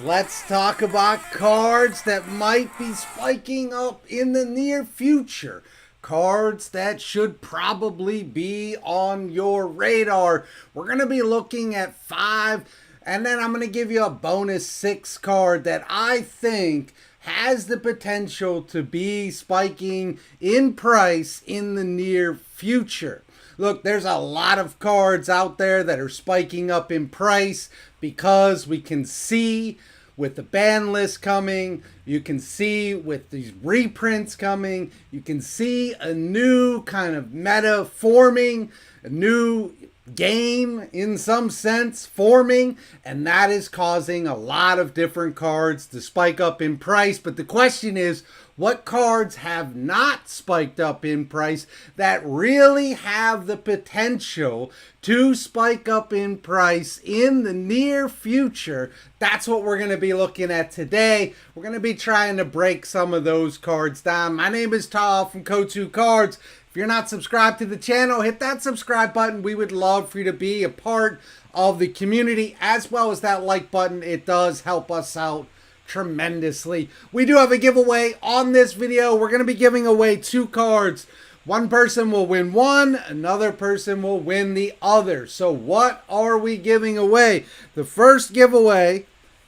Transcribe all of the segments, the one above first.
let's talk about cards that might be spiking up in the near future. Cards that should probably be on your radar. We're going to be looking at 5, and then I'm going to give you a bonus 6 card that I think has the potential to be spiking in price in the near future. Look, there's a lot of cards out there that are spiking up in price because we can see with the ban list coming, you can see with these reprints coming, you can see a new kind of meta forming, a new game in some sense forming, and that is causing a lot of different cards to spike up in price. But the question is, what cards have not spiked up in price that really have the potential to spike up in price in the near future? That's what we're going to be looking at today. We're going to be trying to break some of those cards down. My name is Tal from Ko2 Cards. If you're not subscribed to the channel, hit that subscribe button. We would love for you to be a part of the community, as well as that like button. It does help us out tremendously. We do have a giveaway on this video. We're going to be giving away 2 cards. One person will win one, another person will win the other. So what are we giving away? The first giveaway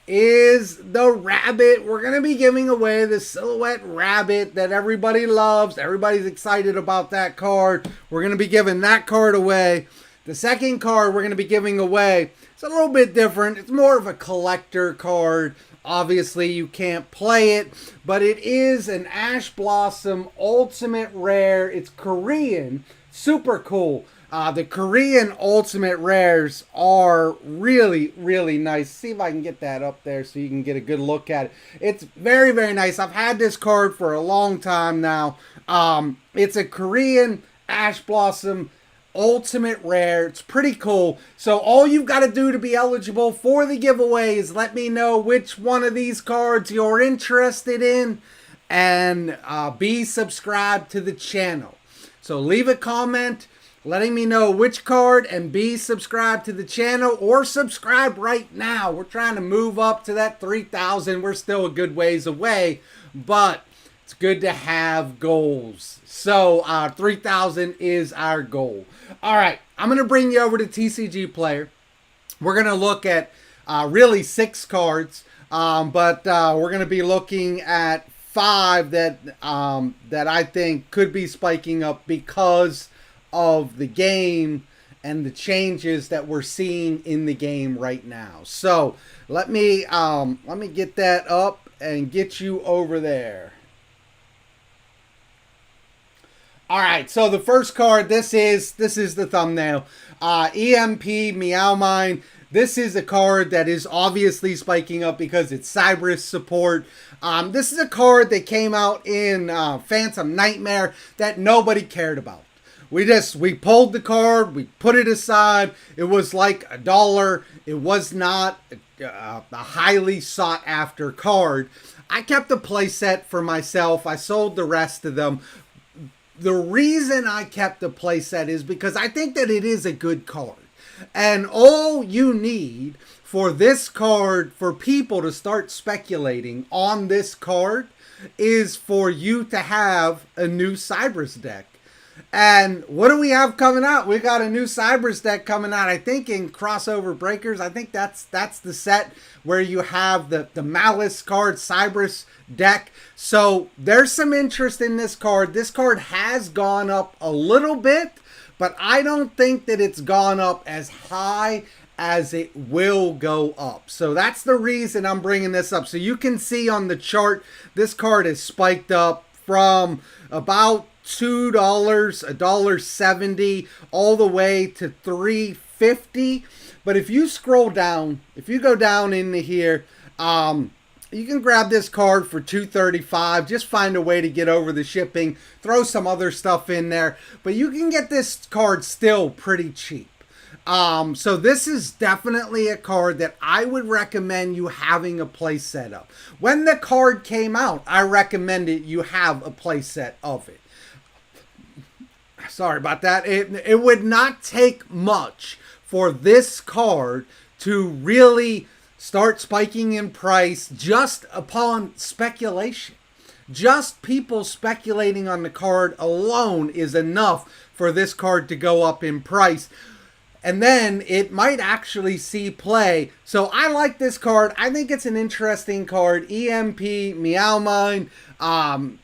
is the rabbit. We're going to be giving away the Silhouhatte Rabbit that everybody loves. Everybody's excited about that card. We're going to be giving that card away. The second card we're going to be giving away, it's a little bit different. It's more of a collector card. Obviously, you can't play it, but it is an Ash Blossom Ultimate Rare. It's Korean. Super cool. The Korean Ultimate Rares are really, really nice. See if I can get that up there so you can get a good look at it. It's very, very nice. I've had this card for a long time now. It's a Korean Ash Blossom Ultimate Rare. It's pretty cool. So all you've got to do to be eligible for the giveaway is let me know which one of these cards you're interested in and be subscribed to the channel. So leave a comment letting me know which card and be subscribed to the channel, or subscribe right now. We're trying to move up to that 3,000. We're still a good ways away, but it's good to have goals. So 3,000 is our goal. All right, I'm going to bring you over to TCG Player. We're going to look at really 6 cards, but we're going to be looking at 5 that I think could be spiking up because of the game and the changes that we're seeing in the game right now. So let me get that up and get you over there. All right, so the first card, this is the thumbnail. EMP Meowmine. This is a card that is obviously spiking up because it's Cybers support. This is a card that came out in Phantom Nightmare that nobody cared about. We pulled the card, we put it aside. It was like $1. It was not a highly sought after card. I kept a playset for myself. I sold the rest of them. The reason I kept the playset is because I think that it is a good card. And all you need for this card, for people to start speculating on this card, is for you to have a new Cybers deck. And what do we have coming out? We got a new Cybers deck coming out, I think, in Crossover Breakers. I think that's the set where you have the Malice card, Cybers deck. So there's some interest in this card. This card has gone up a little bit, but I don't think that it's gone up as high as it will go up. So that's the reason I'm bringing this up. So you can see on the chart, this card is spiked up from about $2, $1.70, all the way to $3.50. But if you scroll down, if you go down into here, you can grab this card for $2.35. Just find a way to get over the shipping. Throw some other stuff in there, but you can get this card still pretty cheap. So this is definitely a card that I would recommend you having a play set up. When the card came out, I recommended you have a play set of it. Sorry about that. It would not take much for this card to really start spiking in price just upon speculation. Just people speculating on the card alone is enough for this card to go up in price. And then it might actually see play. So I like this card. I think it's an interesting card. EMP, Meowmine.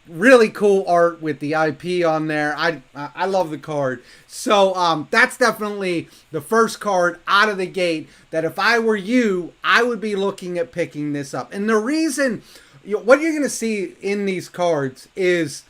Really cool art with the IP on there. I love the card. So that's definitely the first card out of the gate that if I were you, I would be looking at picking this up. And the reason, what you're going to see in these cards is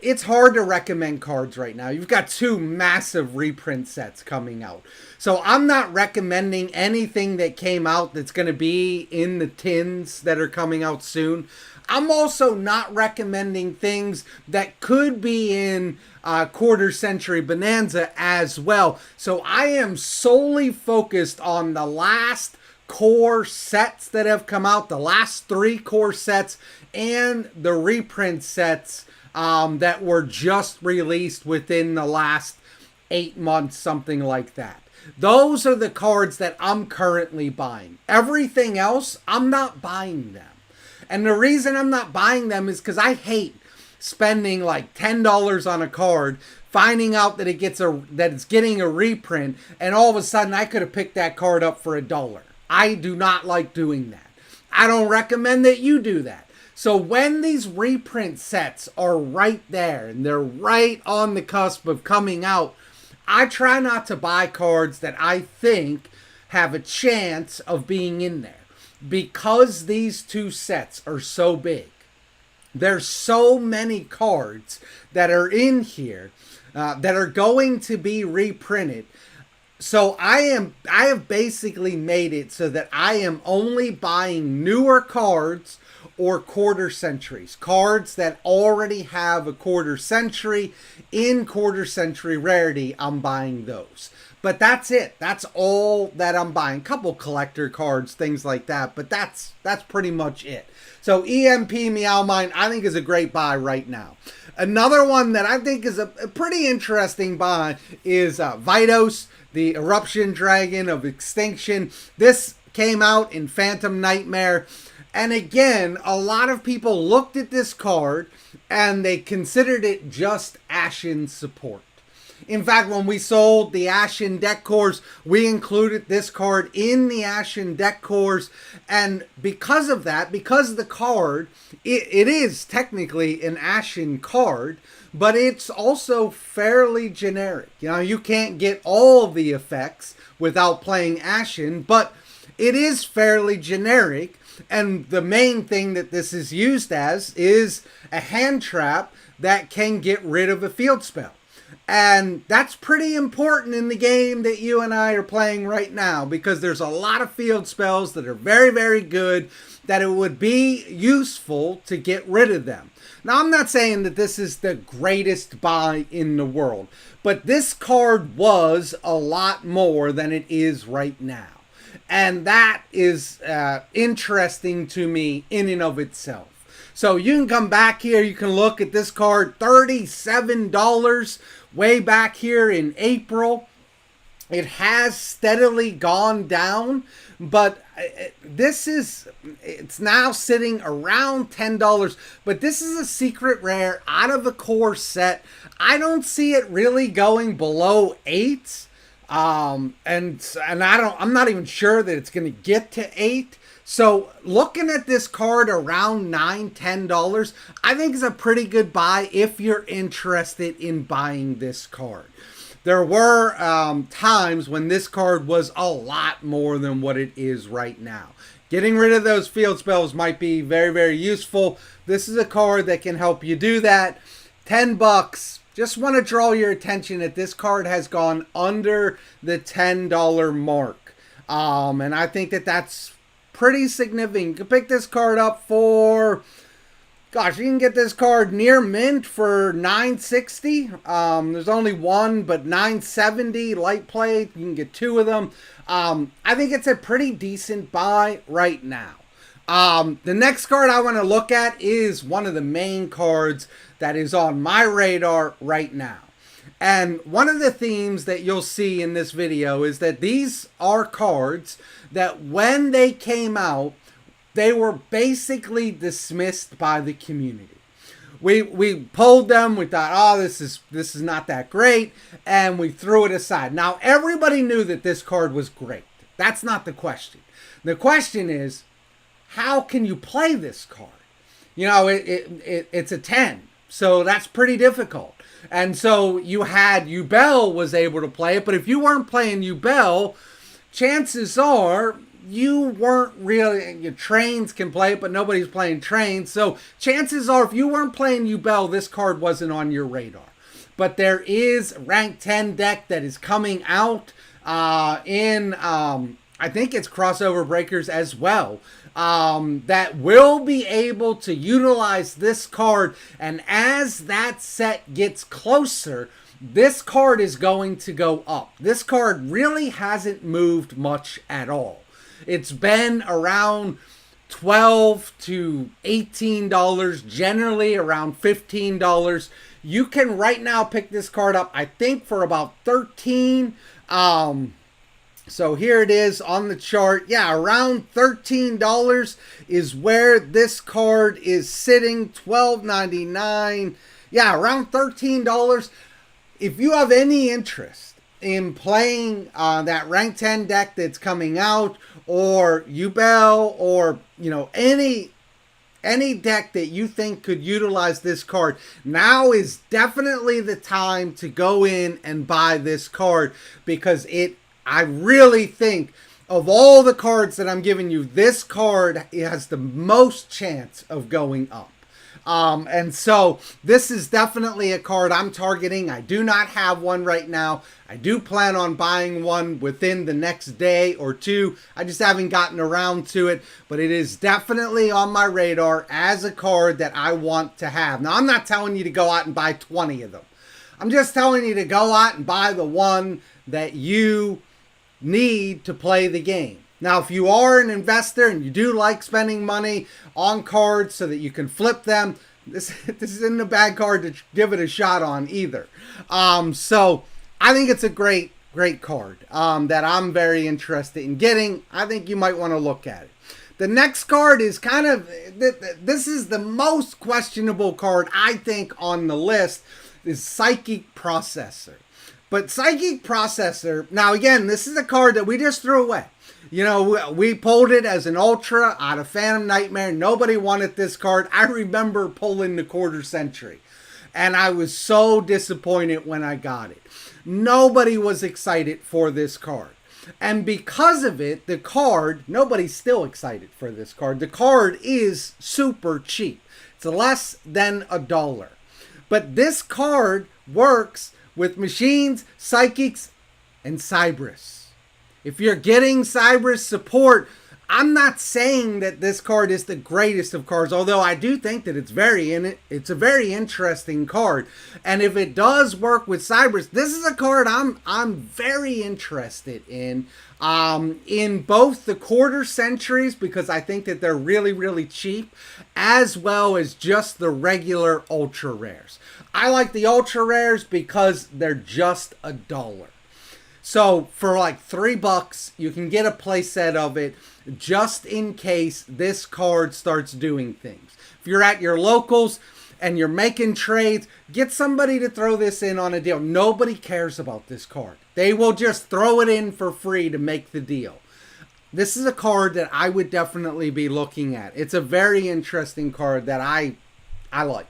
it's hard to recommend cards right now. You've got 2 massive reprint sets coming out. So I'm not recommending anything that came out that's going to be in the tins that are coming out soon. I'm also not recommending things that could be in Quarter Century Bonanza as well. So I am solely focused on the last core sets that have come out, the last 3 core sets, and the reprint sets that were just released within the last 8 months, something like that. Those are the cards that I'm currently buying. Everything else, I'm not buying them. And the reason I'm not buying them is because I hate spending like $10 on a card, finding out that it's getting a reprint, and all of a sudden I could have picked that card up for $1. I do not like doing that. I don't recommend that you do that. So when these reprint sets are right there and they're right on the cusp of coming out, I try not to buy cards that I think have a chance of being in there. Because these 2 sets are so big, there's so many cards that are in here that are going to be reprinted. So I have basically made it so that I am only buying newer cards or quarter centuries. Cards that already have a quarter century in quarter century rarity, I'm buying those. But that's it. That's all that I'm buying. Couple collector cards, things like that. But that's pretty much it. So EMP Meowmine, I think is a great buy right now. Another one that I think is a pretty interesting buy is Veidos, the Eruption Dragon of Extinction. This came out in Phantom Nightmare. And again, a lot of people looked at this card and they considered it just Ashen support. In fact, when we sold the Ashen deck cores, we included this card in the Ashen deck cores. And because of that, because the card, it is technically an Ashen card, but it's also fairly generic. You know, you can't get all of the effects without playing Ashen, but it is fairly generic. And the main thing that this is used as is a hand trap that can get rid of a field spell. And that's pretty important in the game that you and I are playing right now, because there's a lot of field spells that are very, very good that it would be useful to get rid of them. Now, I'm not saying that this is the greatest buy in the world, but this card was a lot more than it is right now. And that is interesting to me in and of itself. So you can come back here, you can look at this card, $37 way back here in April. It has steadily gone down, but it's now sitting around $10. But this is a secret rare out of the core set. I don't see it really going below 8. I'm not even sure that it's going to get to 8. So looking at this card around $9, $10, I think is a pretty good buy if you're interested in buying this card. There were times when this card was a lot more than what it is right now. Getting rid of those field spells might be very, very useful. This is a card that can help you do that. $10. Just want to draw your attention that this card has gone under the $10 mark. And I think that that's pretty significant. You can pick this card up for, gosh, you can get this card near mint for $9.60. There's only one, but $9.70 light plate. You can get 2 of them. I think it's a pretty decent buy right now. The next card I want to look at is one of the main cards that is on my radar right now. And one of the themes that you'll see in this video is that these are cards that when they came out, they were basically dismissed by the community. We pulled them, we thought, oh, this is not that great, and we threw it aside. Now, everybody knew that this card was great. That's not the question. The question is, how can you play this card? You know, it's a 10, so that's pretty difficult. And so you had YUGIOH was able to play it, but if you weren't playing YUGIOH, chances are you weren't really, your trains can play it, but nobody's playing trains. So chances are if you weren't playing YUGIOH, this card wasn't on your radar. But there is rank 10 deck that is coming out in, I think it's Crossover Breakers as well, that will be able to utilize this card. And as that set gets closer, this card is going to go up. This card really hasn't moved much at all. It's been around $12 to $18, generally around $15. You can right now pick this card up, I think, for about $13. So here it is on the chart. Yeah, around $13 is where this card is sitting. $12.99. Yeah, around $13. If you have any interest in playing that rank 10 deck that's coming out, or YUGIOH, or any deck that you think could utilize this card, now is definitely the time to go in and buy this card, because I really think of all the cards that I'm giving you, this card has the most chance of going up. And so this is definitely a card I'm targeting. I do not have one right now. I do plan on buying one within the next day or two. I just haven't gotten around to it, but it is definitely on my radar as a card that I want to have. Now, I'm not telling you to go out and buy 20 of them. I'm just telling you to go out and buy the one that you need to play the game. Now, if you are an investor and you do like spending money on cards so that you can flip them, this isn't a bad card to give it a shot on either. So I think it's a great card that I'm very interested in getting. I think you might want to look at it. The next card is kind of, this is the most questionable card I think on the list, is Psychic Processor. But Psychic Processor, now again, this is a card that we just threw away. You know, we pulled it as an Ultra out of Phantom Nightmare. Nobody wanted this card. I remember pulling the Quarter Century, and I was so disappointed when I got it. Nobody was excited for this card. And because of it, the card, nobody's still excited for this card. The card is super cheap. It's less than $1. But this card works with machines, psychics, and Cyberus. If you're getting Cyberus support, I'm not saying that this card is the greatest of cards, although I do think that it's a very interesting card. And if it does work with Cyberus, this is a card I'm very interested in both the Quarter Centuries, because I think that they're really cheap, as well as just the regular Ultra Rares. I like the Ultra Rares because they're just $1. So for like $3, you can get a playset of it just in case this card starts doing things. If you're at your locals and you're making trades, get somebody to throw this in on a deal. Nobody cares about this card. They will just throw it in for free to make the deal. This is a card that I would definitely be looking at. It's a very interesting card that I like.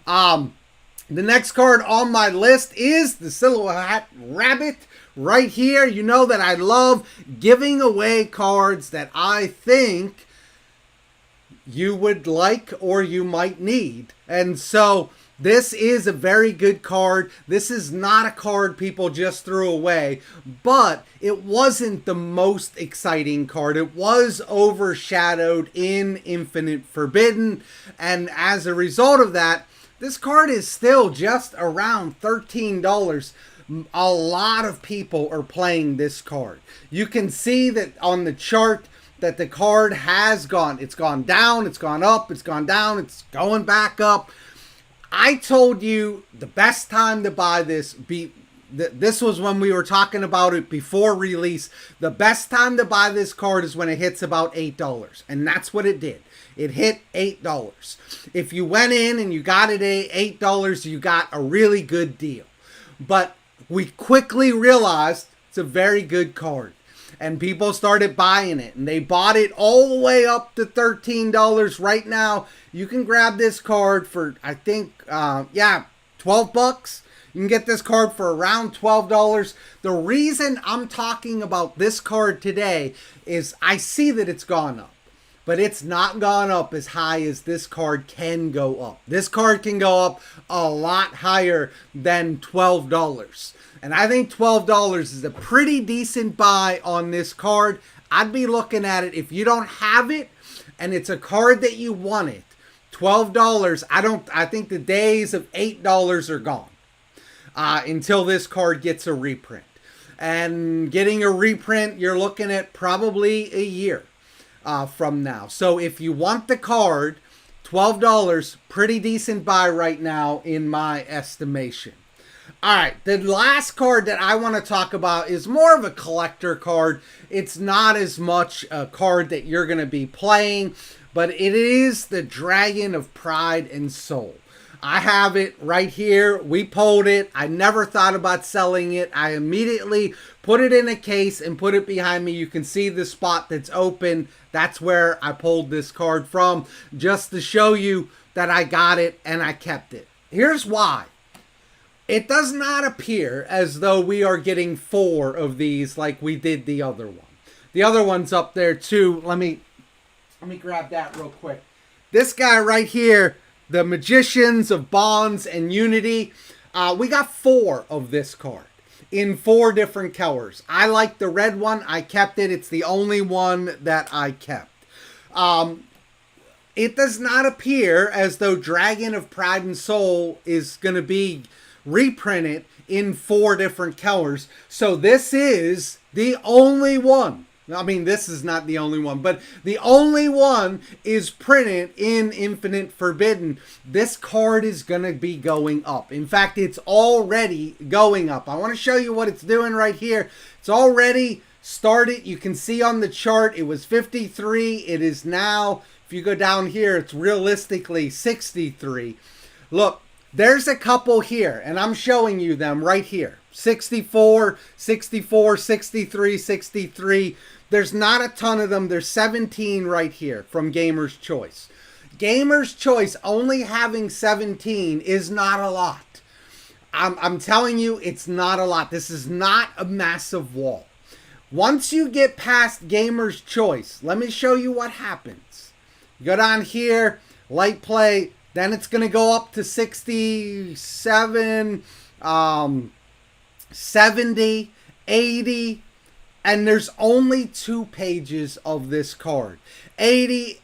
The next card on my list is the Silhouhatte Rabbit. Right here, you know that I love giving away cards that I think you would like or you might need. And so this is a very good card. This is not a card people just threw away, but it wasn't the most exciting card. It was overshadowed in Infinite Forbidden, and as a result of that, this card is still just around $13. A lot of people are playing this card. You can see that on the chart that the card has gone. It's gone down, it's gone up, it's gone down, it's going back up. I told you the best time to buy this, this was when we were talking about it before release. The best time to buy this card is when it hits about $8. And that's what it did. It hit $8. If you went in and you got it at $8, you got a really good deal. But we quickly realized it's a very good card. And people started buying it. And they bought it all the way up to $13. Right now, you can grab this card for, I think, 12 bucks. You can get this card for around $12. The reason I'm talking about this card today is I see that it's gone up. But it's not gone up as high as this card can go up. This card can go up a lot higher than $12. And I think $12 is a pretty decent buy on this card. I'd be looking at it if you don't have it and it's a card that you wanted. $12, I think the days of $8 are gone until this card gets a reprint. And getting a reprint, you're looking at probably a year from now. So if you want the card, $12, pretty decent buy right now in my estimation. All right, the last card that I want to talk about is more of a collector card. It's not as much a card that you're going to be playing, but it is the Dragon of Pride and Soul. I have it right here. We pulled it. I never thought about selling it. I immediately put it in a case and put it behind me. You can see the spot that's open. That's where I pulled this card from, just to show you that I got it and I kept it. Here's why. It does not appear as though we are getting 4 of these like we did the other one. The other one's up there too. Let me grab that real quick. This guy right here, the Magicians of Bonds and Unity. We got 4 of this card in 4 different colors. I like the red one. I kept it. It's the only one that I kept. It does not appear as though Dragon of Pride and Soul is going to be reprinted in 4 different colors. So this is the only one. I mean, this is not the only one, but the only one is printed in Infinite Forbidden. This card is going to be going up. In fact, it's already going up. I want to show you what it's doing right here. It's already started. You can see on the chart, it was 53. It is now, if you go down here, it's realistically 63. Look. There's a couple here, and I'm showing you them right here. 64, 64, 63, 63. There's not a ton of them. There's 17 right here from Gamer's Choice. Gamer's Choice only having 17 is not a lot. I'm telling you, it's not a lot. This is not a massive wall. Once you get past Gamer's Choice, let me show you what happens. You go down here, light play. Then it's going to go up to 67, 70, 80, and there's only 2 pages of this card. 80,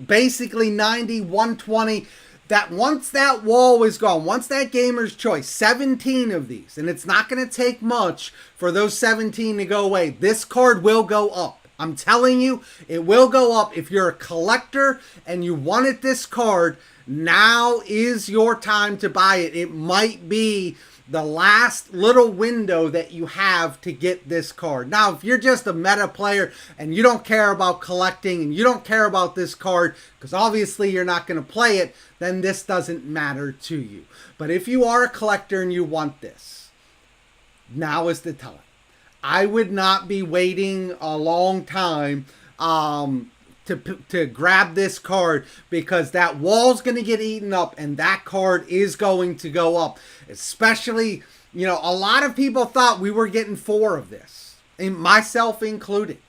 basically 90, 120. That once that wall is gone, once that Gamer's Choice, 17 of these, and it's not going to take much for those 17 to go away. This card will go up. I'm telling you, it will go up. If you're a collector and you wanted this card, now is your time to buy it. It might be the last little window that you have to get this card. Now, if you're just a meta player and you don't care about collecting and you don't care about this card, because obviously you're not going to play it, then this doesn't matter to you. But if you are a collector and you want this, now is the time. I would not be waiting a long time to grab this card, because that wall's going to get eaten up and that card is going to go up. Especially, you know, a lot of people thought we were getting 4 of this, and myself included.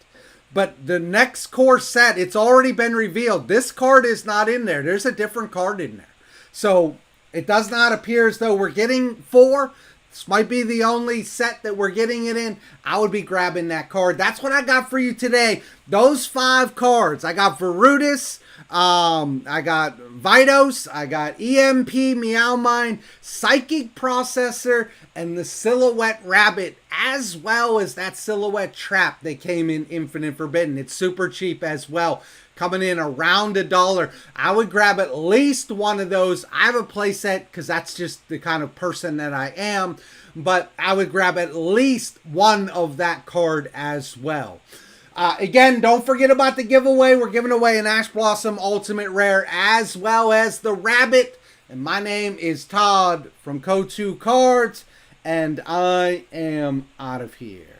But the next core set, it's already been revealed. This card is not in there. There's a different card in there. So it does not appear as though we're getting 4. This might be the only set that we're getting it in. I would be grabbing that card. That's what I got for you today. Those 5 cards. I got Varudras. I got Veidos. I got EMP, Meowmine, Psychic Processor, and the Silhouhatte Rabbit, as well as that Silhouette Trap that came in Infinite Forbidden. It's super cheap as well. coming in around $1, I would grab at least one of those. I have a playset because that's just the kind of person that I am, but I would grab at least one of that card as well. Again, don't forget about the giveaway. We're giving away an Ash Blossom Ultimate Rare as well as the Rabbit. And my name is Todd from Go2 Cards, and I am out of here.